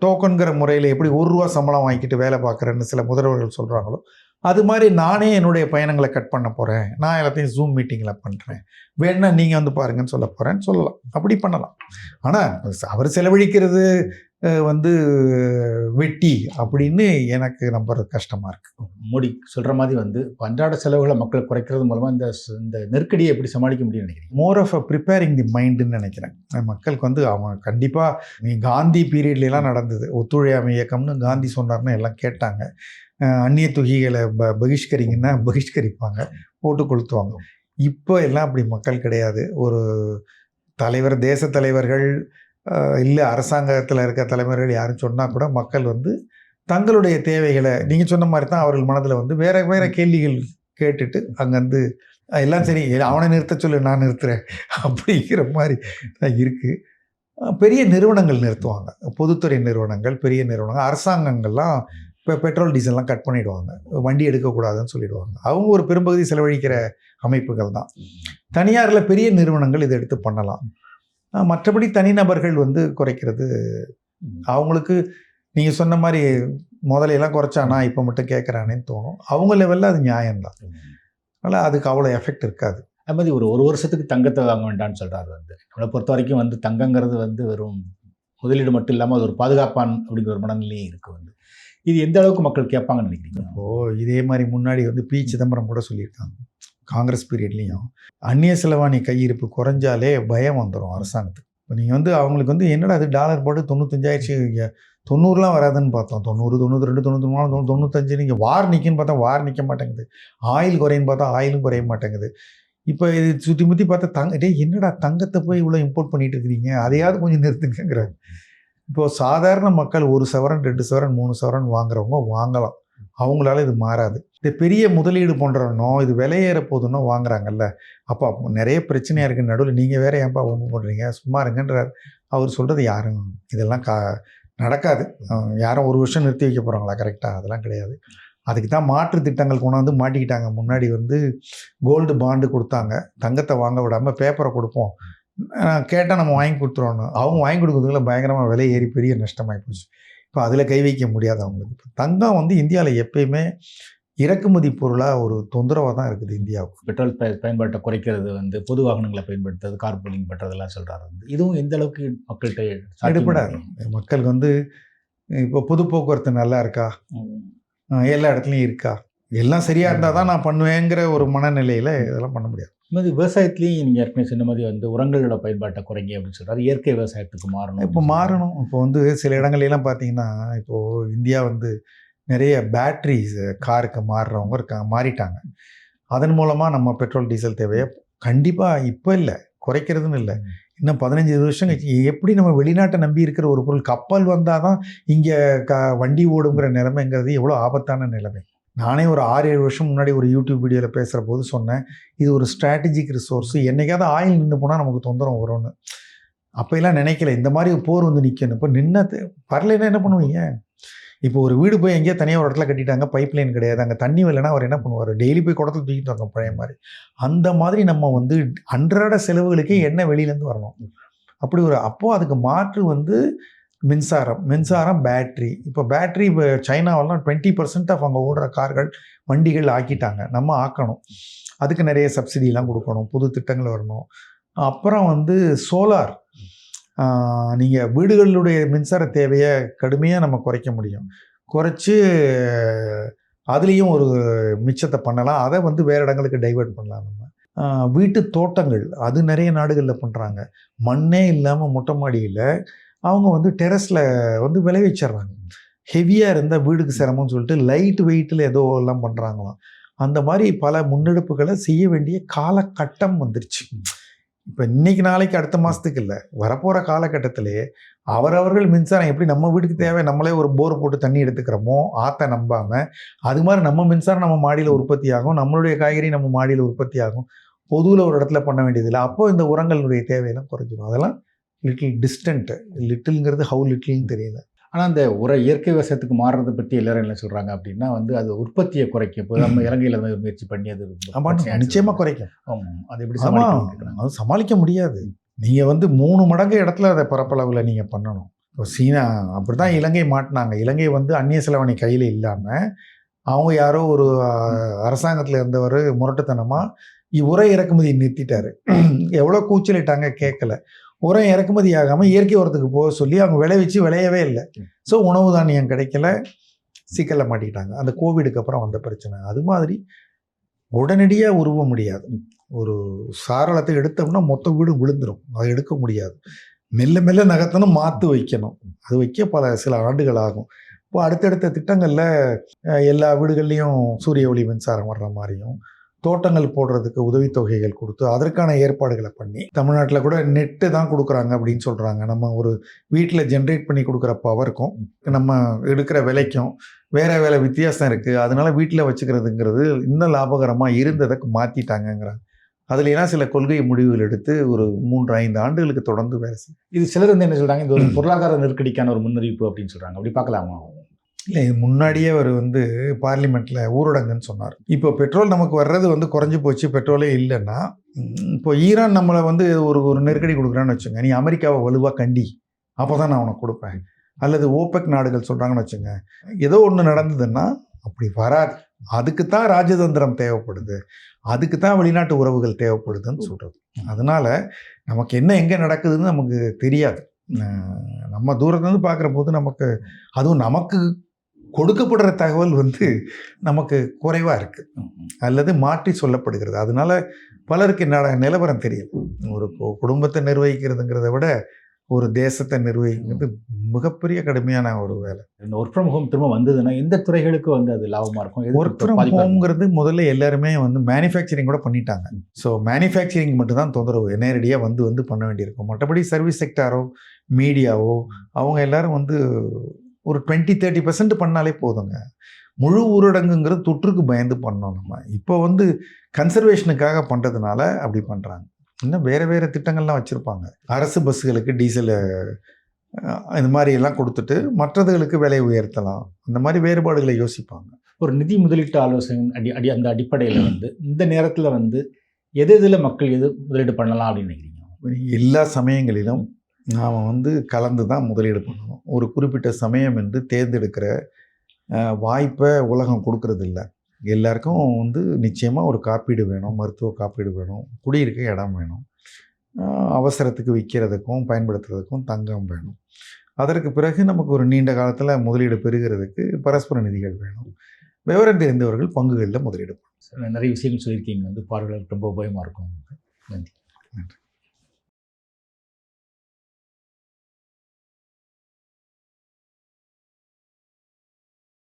டோக்கன்கிற முறையில் எப்படி ₹1 சம்பளம் வாங்கிட்டு வேலை பார்க்குறேன்னு சில முதல்வர்கள் சொல்கிறாங்களோ, அது மாதிரி நானே என்னுடைய பயணங்களை கட் பண்ண போகிறேன், நான் எல்லாத்தையும் ஜூம் மீட்டிங்கில் பண்ணுறேன், வேணா நீங்கள் வந்து பாருங்கன்னு சொல்ல போகிறேன்னு சொல்லலாம். அப்படி பண்ணலாம். ஆனால் அவர் செலவழிக்கிறது வந்து வெட்டி அப்படின்னு எனக்கு நம்புறது கஷ்டமாக இருக்குது. மோடி சொல்கிற மாதிரி வந்து அன்றாட செலவுகளை மக்கள் குறைக்கிறது மூலமாக இந்த நெருக்கடியை எப்படி சமாளிக்க முடியும்னு நினைக்கிறீங்க? மோர் ஆஃப் அ ப்ரிப்பேரிங் தி மைண்டுன்னு நினைக்கிறேன். மக்களுக்கு வந்து அவன் கண்டிப்பாக காந்தி பீரியட்லாம் நடந்தது, ஒத்துழையாமை இயக்கம்னு காந்தி சொன்னார்னு எல்லாம் கேட்டாங்க. அந்நிய தொகைகளை பகிஷ்கரிங்கன்னா பகிஷ்கரிப்பாங்க, போட்டு கொளுத்துவாங்க. இப்போ எல்லாம் அப்படி மக்கள் கிடையாது. ஒரு தலைவர், தேச தலைவர்கள் இல்லை அரசாங்கத்தில் இருக்க தலைவர்கள் யாரும் சொன்னால் கூட மக்கள் வந்து தங்களுடைய தேவைகளை நீங்கள் சொன்ன மாதிரி தான் அவர்கள் மனதில் வந்து வேறு வேறு கேள்விகள் கேட்டுட்டு அங்கேருந்து எல்லாம் சரி அவனை நிறுத்த சொல்லு நான் நிறுத்துகிறேன் அப்படிங்கிற மாதிரி தான் இருக்குது. பெரிய நிறுவனங்கள் நிறுத்துவாங்க, பொதுத்துறை நிறுவனங்கள், பெரிய நிறுவனங்கள், அரசாங்கங்கள்லாம் இப்போ பெட்ரோல் டீசல்லாம் கட் பண்ணிவிடுவாங்க, வண்டி எடுக்கக்கூடாதுன்னு சொல்லிவிடுவாங்க. அவங்க ஒரு பெரும்பகுதி செலவழிக்கிற அமைப்புகள் தான். தனியாரில் பெரிய நிறுவனங்கள் இதை எடுத்து பண்ணலாம். மற்றபடி தனிநபர்கள் வந்து குறைக்கிறது அவங்களுக்கு நீங்கள் சொன்ன மாதிரி முதலையெல்லாம் குறைச்சானா இப்போ மட்டும் கேட்குறானேன்னு தோணும். அவங்க லெவலில் அது நியாயம்தான். அதனால் அதுக்கு அவ்வளோ எஃபெக்ட் இருக்காது. அது மாதிரி ஒரு வருஷத்துக்கு தங்கத்தை வாங்க வேண்டாம்னு சொல்கிறாரு. வந்து நம்மளை பொறுத்த வரைக்கும் வந்து தங்கங்கிறது வந்து வெறும் முதலீடு மட்டும் இல்லாமல் அது ஒரு பாதுகாப்பான் அப்படிங்கிற ஒரு மனநிலையே இருக்குது. வந்து இது எந்த அளவுக்கு மக்கள் கேட்பாங்கன்னு நினைக்கிறீங்க? இதே மாதிரி முன்னாடி வந்து பி. சிதம்பரம் கூட சொல்லியிருக்காங்க, காங்கிரஸ் பீரியட்லேயும் அந்நிய செலவாணி கையிருப்பு குறைஞ்சாலே பயம் வந்துடும் அரசாங்கத்துக்கு. இப்போ நீங்கள் வந்து அவங்களுக்கு வந்து என்னடா அது டாலர் போட்டு 95 90லாம் வராதுன்னு பார்த்தோம், 90, 92, 93, 95 நீங்கள் வார் நிற்குன்னு பார்த்தா வார் நிற்க மாட்டேங்குது, ஆயில் குறைன்னு பார்த்தா ஆயிலும் குறைய மாட்டேங்குது. இப்போ இது சுற்றி முற்றி பார்த்தா என்னடா தங்கத்தை போய் இவ்வளோ இம்போர்ட் பண்ணிட்டு இருக்கிறீங்க, அதையாவது கொஞ்சம் நிறுத்துங்கிறாங்க. இப்போது சாதாரண மக்கள் 1 சவரன் 2 சவரன் 3 சவரன் வாங்குறவங்க வாங்கலாம், அவங்களால இது மாறாது. இந்த பெரிய முதலீடு பண்ணுறனோ இது விலையேற போதுன்னோ வாங்குறாங்கல்ல, அப்போ நிறைய பிரச்சனையாக இருக்குது. நடுவில் நீங்கள் வேறு ஏன்ப்பா ஒன்று பண்ணுறீங்க, சும்மா இருங்கன்றார். அவர் சொல்கிறது யாரும் இதெல்லாம் நடக்காது. யாரும் ஒரு வருஷம் நிறுத்தி வைக்க போகிறாங்களா? கரெக்டாக அதெல்லாம் கிடையாது. அதுக்கு தான் மாற்று திட்டங்கள் கொண்டு வந்து மாட்டிக்கிட்டாங்க. முன்னாடி வந்து கோல்டு பாண்டு கொடுத்தாங்க, தங்கத்தை வாங்க விடாமல் பேப்பரை கொடுப்போம், கேட்டால் நம்ம வாங்கி கொடுத்துருவோன்னு. அவங்க வாங்கி கொடுக்குறதுக்குள்ள பயங்கரமாக விலை ஏறி பெரிய நஷ்டமாகி போச்சு. இப்போ அதில் கை வைக்க முடியாது அவங்களுக்கு. இப்போ தங்கம் வந்து இந்தியாவில் எப்பயுமே இறக்குமதி பொருளாக ஒரு தொந்தரவாக தான் இருக்குது இந்தியாவுக்கு. பெட்ரோல் பயன்பாட்டை குறைக்கிறது, வந்து பொது வாகனங்களை பயன்படுத்துறது, கார்பூலிங் பண்ணுறதெல்லாம் சொல்கிறாரு. வந்து இதுவும் எந்த அளவுக்கு மக்கள்கிட்ட எடுப்படாது. மக்களுக்கு வந்து இப்போ பொது போக்குவரத்து நல்லா இருக்கா, எல்லா இடத்துலையும் இருக்கா, எல்லாம் சரியாக இருந்தால் தான் நான் பண்ணுவேங்கிற ஒரு மனநிலையில் இதெல்லாம் பண்ண முடியாது. இது மாதிரி விவசாயத்துலேயும் நீங்கள் ஏற்கனவே சொன்ன மாதிரி வந்து உரங்களோட பயன்பாட்டை குறைங்க அப்படின்னு சொல்கிறாரு. இயற்கை விவசாயத்துக்கு மாறணும். இப்போ மாறணும். இப்போ வந்து சில இடங்கள்லாம் பார்த்தீங்கன்னா இப்போது இந்தியா வந்து நிறைய பேட்ரிஸ் காருக்கு மாறுறவங்க இருக்காங்க, மாறிட்டாங்க. அதன் மூலமாக நம்ம பெட்ரோல் டீசல் தேவையை கண்டிப்பாக இப்போ இல்லை, குறைக்கிறதுன்னு இல்லை, இன்னும் 15-20 வருஷம் கழிச்சு எப்படி நம்ம வெளிநாட்டை நம்பி இருக்கிற ஒரு பொருள் கப்பல் வந்தால் தான் இங்கே வண்டி ஓடுங்கிற நிலைமைங்கிறது எவ்வளோ ஆபத்தான நிலைமை. நானே ஒரு 6-7 வருஷம் முன்னாடி ஒரு யூடியூப் வீடியோவில் பேசுகிற போது சொன்னேன், இது ஒரு ஸ்ட்ராட்டஜிக் ரிசோர்ஸு, என்னைக்காவது ஆயில் நின்று போனால் நமக்கு தொந்தரவு வரும்னு. அப்போலாம் நினைக்கல இந்த மாதிரி போர் வந்து நிற்கணும். இப்போ வரலைன்னா என்ன பண்ணுவீங்க? இப்போ ஒரு வீடு போய் எங்கேயோ தனியாக ஒரு இடத்துல கட்டிட்டாங்க, பைப் லைன் கிடையாது, அங்கே தண்ணி வரலைன்னா அவர் என்ன பண்ணுவார்? டெய்லி போய் குடத்தில் தூக்கிட்டு வரணும் பழைய மாதிரி. அந்த மாதிரி நம்ம வந்து அன்றாட செலவுகளுக்கே என்ன வெளியிலேருந்து வரணும். அப்படி அப்போது அதுக்கு மாற்று வந்து மின்சாரம், பேட்ரி. இப்போ பேட்ரி சைனாவெல்லாம் 20% ஆஃப் அங்கே ஓடுற கார்கள், வண்டிகள் ஆக்கிட்டாங்க. நம்ம ஆக்கணும். அதுக்கு நிறைய சப்சிடிலாம் கொடுக்கணும், புது திட்டங்கள் வரணும். அப்புறம் வந்து சோலார், நீங்கள் வீடுகளுடைய மின்சார தேவையை கடுமையாக நம்ம குறைக்க முடியும். குறைச்சி அதுலேயும் ஒரு மிச்சத்தை பண்ணலாம். அதை வந்து வேறு இடங்களுக்கு டைவர்ட் பண்ணலாம் நம்ம. வீட்டு தோட்டங்கள் அது நிறைய நாடுகளில் பண்ணுறாங்க. மண்ணே இல்லாமல் மொட்டை மாடியில் அவங்க வந்து டெரஸில் வந்து விளைவிச்சிட்றாங்க. ஹெவியாக இருந்தால் வீடுக்கு சிரமம்னு சொல்லிட்டு லைட் வெயிட்டில் ஏதோ எல்லாம் பண்ணுறாங்களாம். அந்த மாதிரி பல முன்னெடுப்புகளை செய்ய வேண்டிய காலகட்டம் வந்துருச்சு. இப்போ இன்னைக்கு நாளைக்கு அடுத்த மாதத்துக்கு இல்லை, வரப்போகிற காலகட்டத்திலே அவரவர்கள் மின்சாரம் எப்படி நம்ம வீட்டுக்கு தேவை நம்மளே ஒரு போர் போட்டு தண்ணி எடுத்துக்கிறோமோ ஆற்றை நம்பாமல், அது மாதிரி நம்ம மின்சாரம் நம்ம மாடியில் உற்பத்தி ஆகும், நம்மளுடைய காய்கறி நம்ம மாடியில் உற்பத்தி ஆகும். பொதுவில் ஒரு இடத்துல பண்ண வேண்டியதில்லை. அப்போது இந்த உரங்களுடைய தேவையெல்லாம் குறைஞ்சிடும். அதெல்லாம் லிட்டில் டிஸ்டன்ட்டு. லிட்டில்ங்கிறது ஹவு லிட்டில்னு தெரியல. ஆனால் அந்த இயற்கை விவசாயத்துக்கு மாறுறதை பற்றி எல்லாரும் என்ன சொல்கிறாங்க அப்படின்னா வந்து அது உற்பத்தியை குறைக்கும். இப்போ நம்ம இலங்கையில் அந்த முயற்சி பண்ணி அது நிச்சயமாக குறைக்கும். அது எப்படி அது சமாளிக்க முடியாது. நீங்கள் வந்து 3 மடங்கு இடத்துல அதை பரப்பளவில் நீங்கள் பண்ணணும். இப்போ சீனா அப்படி தான் இலங்கை மாட்டினாங்க. இலங்கை வந்து அந்நிய செலவணி கையில் இல்லாமல் அவங்க யாரோ ஒரு அரசாங்கத்தில் இருந்தவர் முரட்டுத்தனமாக உர இறக்குமதி நிறுத்திட்டாரு. எவ்வளோ கூச்சலிட்டாங்க கேட்கல. உரம் இறக்குமதி ஆகாமல் இயற்கை உரத்துக்கு போக சொல்லி அவங்க விளைவிச்சு விளையவே இல்லை. ஸோ உணவு தானியம் கிடைக்கல, சிக்கலில் மாட்டிக்கிட்டாங்க. அந்த கோவிடுக்கு அப்புறம் வந்த பிரச்சனை. அது மாதிரி உடனடியாக உருவ முடியாது. ஒரு சாரளத்தை எடுத்தோம்னா மொத்த வீடு விழுந்துடும். அதை எடுக்க முடியாது. மெல்ல மெல்ல நகர்த்தணும், மாற்று வைக்கணும். அது வைக்க சில ஆண்டுகள் ஆகும். இப்போ அடுத்தடுத்த திட்டங்களில் எல்லா வீடுகள்லேயும் சூரிய ஒளி மின்சாரம் வர்ற மாதிரியும், தோட்டங்கள் போடுறதுக்கு உதவித்தொகைகள் கொடுத்து அதற்கான ஏற்பாடுகளை பண்ணி, தமிழ்நாட்டில் கூட நெட்டு தான் கொடுக்குறாங்க அப்படின்னு சொல்கிறாங்க. நம்ம ஒரு வீட்டில் ஜென்ரேட் பண்ணி கொடுக்குற பவருக்கும் நம்ம எடுக்கிற விலைக்கும் வேறு வித்தியாசம் இருக்குது. அதனால வீட்டில் வச்சுக்கிறதுங்கிறது இன்னும் லாபகரமாக இருந்ததை மாற்றிட்டாங்கங்கிறாங்க. அதுலாம் சில கொள்கை முடிவுகள் எடுத்து ஒரு 3-5 ஆண்டுகளுக்கு தொடர்ந்து வேலை செய்யும். இது சிலர் வந்து என்ன சொல்கிறாங்க, இது ஒரு பொருளாதார நெருக்கடிக்கான ஒரு முன்னறிவிப்பு அப்படின்னு சொல்கிறாங்க. அப்படி பார்க்கலாமா? இல்லை, முன்னாடியே அவர் வந்து பார்லிமெண்ட்டில் ஊரடங்குன்னு சொன்னார். இப்போ பெட்ரோல் நமக்கு வர்றது வந்து குறைஞ்சி போச்சு, பெட்ரோலே இல்லைன்னா, இப்போ ஈரான் நம்மளை வந்து ஒரு நெருக்கடி கொடுக்குறான்னு வச்சுங்க, நீ அமெரிக்காவை வலுவாக கண்டி, அப்போ தான் நான் உனக்கு கொடுப்பேன். அல்லது ஓபெக் நாடுகள் சொல்கிறாங்கன்னு வச்சுங்க, ஏதோ ஒன்று நடந்ததுன்னா அப்படி வராது. அதுக்கு தான் ராஜதந்திரம் தேவைப்படுது, அதுக்கு தான் வெளிநாட்டு உறவுகள் தேவைப்படுதுன்னு சொல்கிறது. அதனால் நமக்கு என்ன எங்கே நடக்குதுன்னு நமக்கு தெரியாது. நம்ம தூரத்துலேருந்து பார்க்குற போது நமக்கு, அதுவும் நமக்கு கொடுக்கப்படுற தகவல் வந்து நமக்கு குறைவாக இருக்குது அல்லது மாற்றி சொல்லப்படுகிறது. அதனால பலருக்கு நிலவரம் தெரியல. ஒரு குடும்பத்தை நிர்வகிக்கிறதுங்கிறத விட ஒரு தேசத்தை நிர்வகிக்கிறது மிகப்பெரிய கடுமையான ஒரு வேலை. இந்த ஒர்க் ஃப்ரம் ஹோம் திரும்ப வந்ததுன்னா எந்த துறைகளுக்கு வந்து அது லாபமாக இருக்கும்? ஒர்க் ஃப்ரம் ஹோம்ங்கிறது முதல்ல எல்லாருமே வந்து மேனுஃபேக்சரிங் கூட பண்ணிட்டாங்க. ஸோ மேனுஃபேக்சரிங் மட்டும்தான் தொந்தரவு, நேரடியாக வந்து பண்ண வேண்டியிருக்கும். மற்றபடி சர்வீஸ் செக்டாரோ மீடியாவோ அவங்க எல்லாரும் வந்து ஒரு 20-30% பண்ணாலே போதுங்க. முழு ஊரடங்குங்கிறது தொற்றுக்கு பயந்து பண்ணோம் நம்ம. இப்போ வந்து கன்சர்வேஷனுக்காக பண்ணுறதுனால அப்படி பண்ணுறாங்க. இன்னும் வேறு திட்டங்கள்லாம் வச்சுருப்பாங்க. அரசு பஸ்ஸுகளுக்கு டீசல் இந்த மாதிரி எல்லாம் கொடுத்துட்டு மற்றதுகளுக்கு விலை உயர்த்தலாம். இந்த மாதிரி வேறுபாடுகளை யோசிப்பாங்க. ஒரு நிதி முதலீட்டு ஆலோசனை அந்த அடிப்படையில் வந்து இந்த நேரத்தில் வந்து எதில் மக்கள் முதலீடு பண்ணலாம் அப்படின்னு நினைக்கிறீங்க? எல்லா சமயங்களிலும் நாம் வந்து கலந்து தான் முதலீடு பண்ணணும். ஒரு குறிப்பிட்ட சமயம் என்று தேர்ந்தெடுக்கிற வாய்ப்பை உலகம் கொடுக்கறது இல்லை. எல்லாருக்கும் வந்து நிச்சயமாக ஒரு காப்பீடு வேணும், மருத்துவ காப்பீடு வேணும், குடியிருக்க இடம் வேணும், அவசரத்துக்கு விற்கிறதுக்கும் பயன்படுத்துறதுக்கும் தங்கம் வேணும். அதற்கு பிறகு நமக்கு ஒரு நீண்ட காலத்தில் முதலீடு பெறுகிறதுக்கு பரஸ்பர நிதிகள் வேணும். விவரம் தெரிந்தவர்கள் பங்குகளில் முதலீடு பண்ணணும். நிறைய விஷயங்கள் சொல்லியிருக்கீங்க, வந்து பார்வையாளருக்கு ரொம்ப உபயோகமாக இருக்கும். நன்றி.